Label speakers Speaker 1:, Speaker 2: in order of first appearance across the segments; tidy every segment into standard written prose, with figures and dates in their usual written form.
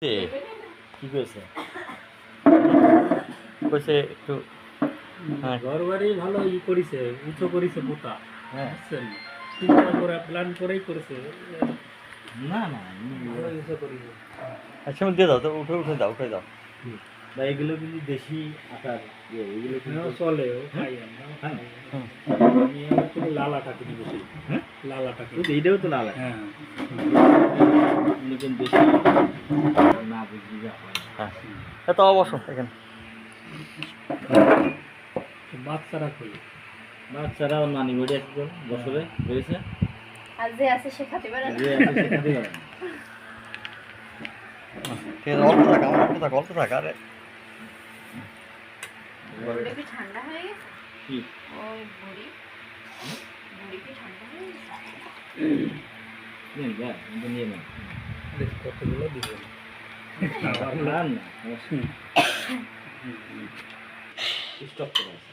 Speaker 1: কি কইছে কইছে একটু
Speaker 2: ঘর বাড়ি ভালো করেছে, উঁচু করেছে পোতা,
Speaker 1: হ্যাঁ
Speaker 2: বুঝছেন? চিন্তা করে প্ল্যান করেই করেছে,
Speaker 1: না না
Speaker 2: ভালো উঁচু করেছে।
Speaker 1: আচ্ছা দিয়ে দাও তো উঠে দাও
Speaker 2: বা এগুলো কিন্তু দেশি আটার এগুলো কিন্তু চলে, ও খাই আমরা, খাই। আমি আবার কিন্তু লাল আটা কিনি বেশি, লাল আটা কিনি।
Speaker 1: এইটাও তো লাল
Speaker 2: হ্যাঁ,
Speaker 1: কিন্তু বেশি না বুঝলি হ্যাঁ এত অবশ্য এখানে
Speaker 2: বাচ্চারা কই?
Speaker 1: বাচ্চারা ওর নানি বাড়ি একজন বছরে বেড়েছে
Speaker 3: আর যে আছে সে খাতে পারে না।
Speaker 1: যে আছে সেখানে পারে না। ঠিক আছে অল্প থাক আরে
Speaker 3: বুড়ি কি ঠান্ডা হয়ে গেছে?
Speaker 1: কি
Speaker 3: ওই বুড়ি কি ঠান্ডা হয়ে গেছে?
Speaker 1: নেন যা কিন্তু নিয়ে নেন
Speaker 2: দেখ কতগুলো দিবেন।
Speaker 1: খাবার খান না স্টপ করে আছে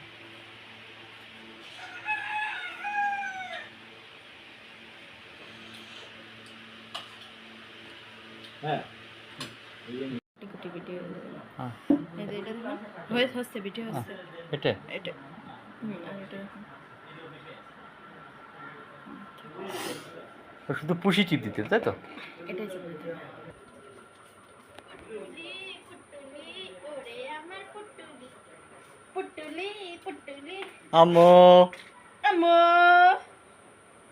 Speaker 1: হ্যাঁ
Speaker 3: টিকুটি ভিডিও
Speaker 1: হ্যাঁ
Speaker 3: এই যে এটা দেখুন হচ্ছে ভিডিও হচ্ছে
Speaker 1: এটা
Speaker 3: এটা আর এটা দেখুন।
Speaker 1: শুধু পুষি চিপ দিতে তাই তো
Speaker 3: এটাই ছিল ভিডিও। পুটুলি
Speaker 1: আম্মু
Speaker 3: আমো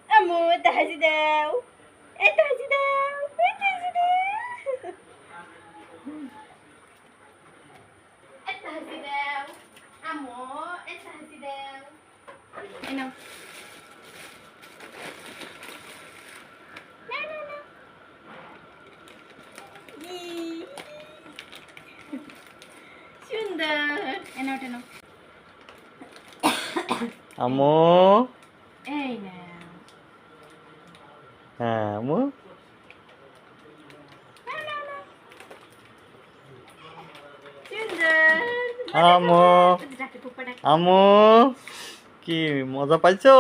Speaker 3: আমো এটা হাসি দাও, এটা হাসি দাও, এটা হাসি দাও, এটা হাসি দাও, আমো এটা হাসি দাও, এই নাও। না, না, না। ই- সুন্দর, এই নাও, এটা নাও।
Speaker 1: আম্মু
Speaker 3: এই নাও।
Speaker 1: হ্যাঁ আম্মু
Speaker 3: সুন্দর।
Speaker 1: আম্মু
Speaker 3: ডাকে পুপ্পা ডাকে।
Speaker 1: আম্মু কি মজা পাইছো